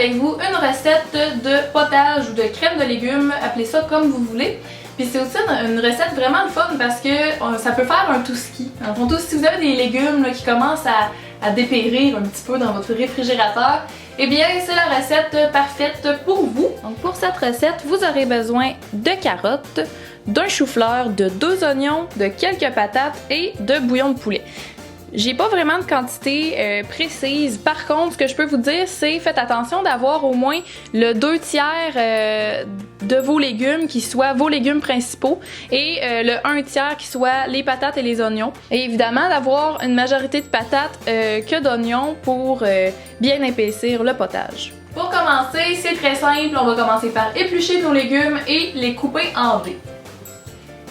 avec vous une recette de potage ou de crème de légumes, appelez ça comme vous voulez. Puis c'est aussi une recette vraiment le fun parce que ça peut faire un tout-ski. Si vous avez des légumes là, qui commencent à dépérir un petit peu dans votre réfrigérateur, eh bien c'est la recette parfaite pour vous. Donc pour cette recette, vous aurez besoin de carottes, d'un chou-fleur, de 2 oignons, de quelques patates et de bouillon de poulet. J'ai pas vraiment de quantité précise. Par contre, ce que je peux vous dire, c'est faites attention d'avoir au moins le 2 tiers de vos légumes qui soient vos légumes principaux et le 1 tiers qui soit les patates et les oignons. Et évidemment, d'avoir une majorité de patates que d'oignons pour bien épaissir le potage. Pour commencer, c'est très simple. On va commencer par éplucher nos légumes et les couper en dés.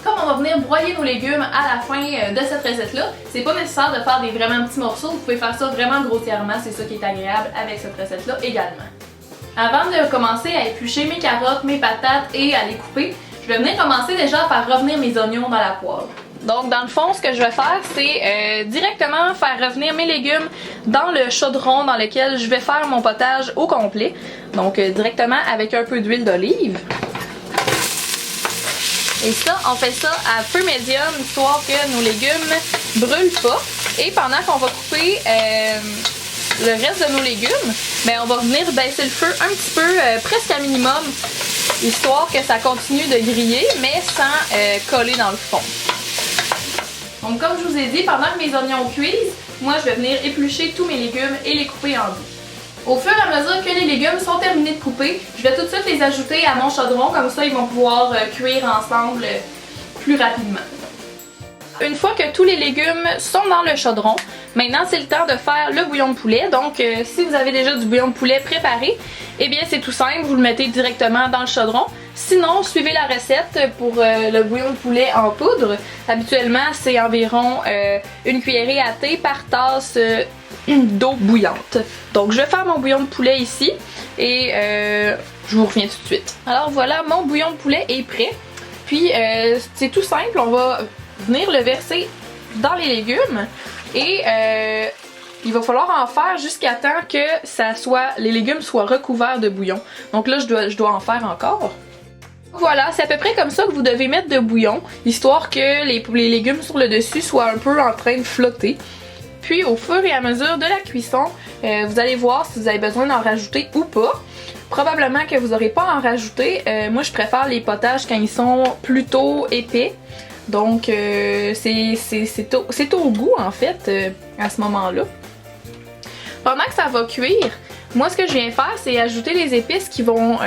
Comme on va venir broyer nos légumes à la fin de cette recette-là, c'est pas nécessaire de faire des vraiment petits morceaux, vous pouvez faire ça vraiment grossièrement, c'est ça qui est agréable avec cette recette-là également. Avant de commencer à éplucher mes carottes, mes patates et à les couper, je vais venir commencer déjà par revenir mes oignons dans la poêle. Donc dans le fond, ce que je vais faire, c'est directement faire revenir mes légumes dans le chaudron dans lequel je vais faire mon potage au complet. Donc directement avec un peu d'huile d'olive. Et ça, on fait ça à feu médium, histoire que nos légumes brûlent pas. Et pendant qu'on va couper le reste de nos légumes, ben on va venir baisser le feu un petit peu, presque à minimum, histoire que ça continue de griller, mais sans coller dans le fond. Donc comme je vous ai dit, pendant que mes oignons cuisent, moi je vais venir éplucher tous mes légumes et les couper en dés. Au fur et à mesure que les légumes sont terminés de couper, je vais tout de suite les ajouter à mon chaudron, comme ça ils vont pouvoir cuire ensemble plus rapidement. Une fois que tous les légumes sont dans le chaudron, maintenant c'est le temps de faire le bouillon de poulet. Donc si vous avez déjà du bouillon de poulet préparé, eh bien c'est tout simple, vous le mettez directement dans le chaudron. Sinon, suivez la recette pour le bouillon de poulet en poudre. Habituellement, c'est environ une cuillerée à thé par tasse d'eau bouillante. Donc je vais faire mon bouillon de poulet ici et je vous reviens tout de suite. Alors voilà, mon bouillon de poulet est prêt. Puis c'est tout simple, on va venir le verser dans les légumes et il va falloir en faire jusqu'à temps que les légumes soient recouverts de bouillon. Donc là, je dois en faire encore. Voilà, c'est à peu près comme ça que vous devez mettre de bouillon, histoire que les légumes sur le dessus soient un peu en train de flotter. Puis au fur et à mesure de la cuisson, vous allez voir si vous avez besoin d'en rajouter ou pas. Probablement que vous n'aurez pas à en rajouter. Moi je préfère les potages quand ils sont plutôt épais. Donc c'est au goût en fait à ce moment-là. Pendant que ça va cuire, moi ce que je viens faire c'est ajouter les épices qui vont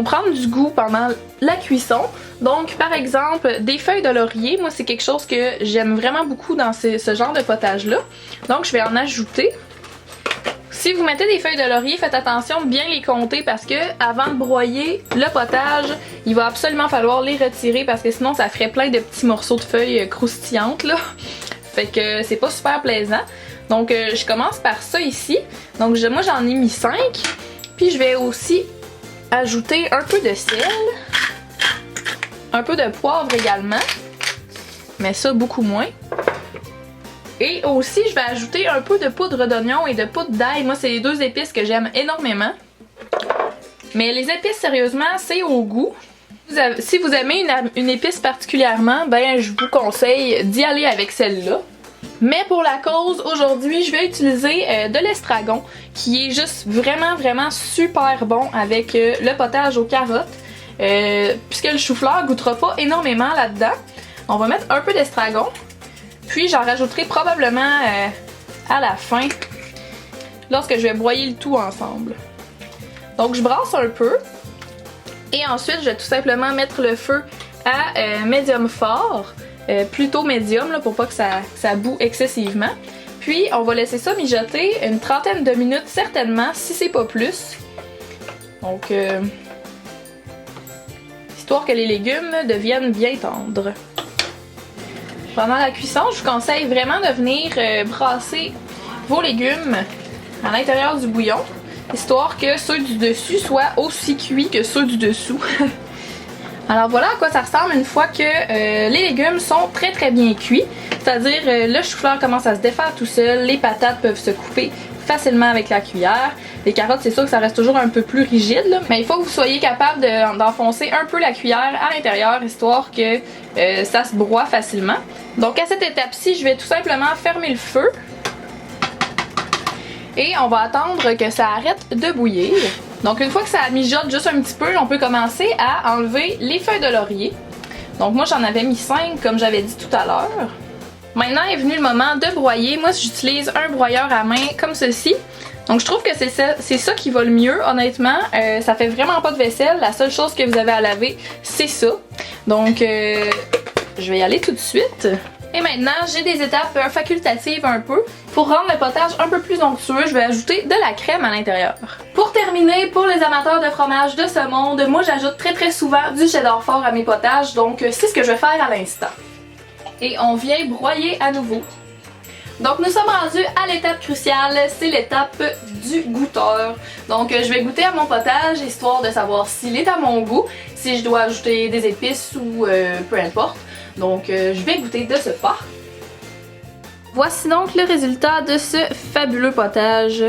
prendre du goût pendant la cuisson. Donc par exemple des feuilles de laurier, moi c'est quelque chose que j'aime vraiment beaucoup dans ce genre de potage là. Donc je vais en ajouter. Si vous mettez des feuilles de laurier, faites attention de bien les compter parce que avant de broyer le potage, il va absolument falloir les retirer parce que sinon ça ferait plein de petits morceaux de feuilles croustillantes là. Fait que c'est pas super plaisant. Donc je commence par ça ici. Donc moi j'en ai mis 5. Puis je vais aussi ajouter un peu de sel, un peu de poivre également, mais ça beaucoup moins. Et aussi je vais ajouter un peu de poudre d'oignon et de poudre d'ail. Moi c'est les 2 épices que j'aime énormément. Mais les épices sérieusement c'est au goût. Si vous aimez une épice particulièrement, ben je vous conseille d'y aller avec celle-là. Mais pour la cause, aujourd'hui, je vais utiliser de l'estragon qui est juste vraiment super bon avec le potage aux carottes. Puisque le chou-fleur goûtera pas énormément là-dedans. On va mettre un peu d'estragon. Puis j'en rajouterai probablement à la fin lorsque je vais broyer le tout ensemble. Donc je brasse un peu. Et ensuite, je vais tout simplement mettre le feu à médium fort. Plutôt médium là, pour pas que ça boue excessivement. Puis on va laisser ça mijoter une trentaine de minutes certainement, si c'est pas plus. Donc histoire que les légumes deviennent bien tendres. Pendant la cuisson, je vous conseille vraiment de venir brasser vos légumes à l'intérieur du bouillon, histoire que ceux du dessus soient aussi cuits que ceux du dessous. Alors voilà à quoi ça ressemble une fois que les légumes sont très bien cuits. C'est-à-dire le chou-fleur commence à se défaire tout seul, les patates peuvent se couper facilement avec la cuillère. Les carottes, c'est sûr que ça reste toujours un peu plus rigide, là, mais il faut que vous soyez capable d'enfoncer un peu la cuillère à l'intérieur, histoire que ça se broie facilement. Donc à cette étape-ci, je vais tout simplement fermer le feu. Et on va attendre que ça arrête de bouillir. Donc une fois que ça mijote juste un petit peu, on peut commencer à enlever les feuilles de laurier. Donc moi j'en avais mis 5 comme j'avais dit tout à l'heure. Maintenant est venu le moment de broyer. Moi j'utilise un broyeur à main comme ceci. Donc je trouve que c'est ça qui va le mieux honnêtement. Ça fait vraiment pas de vaisselle. La seule chose que vous avez à laver c'est ça. Donc je vais y aller tout de suite. Et maintenant, j'ai des étapes facultatives un peu. Pour rendre le potage un peu plus onctueux, je vais ajouter de la crème à l'intérieur. Pour terminer, pour les amateurs de fromage de ce monde, moi j'ajoute très souvent du cheddar fort à mes potages, donc c'est ce que je vais faire à l'instant. Et on vient broyer à nouveau. Donc nous sommes rendus à l'étape cruciale, c'est l'étape du goûteur. Donc je vais goûter à mon potage, histoire de savoir s'il est à mon goût, si je dois ajouter des épices ou peu importe. Donc je vais goûter de ce pas. Voici donc le résultat de ce fabuleux potage.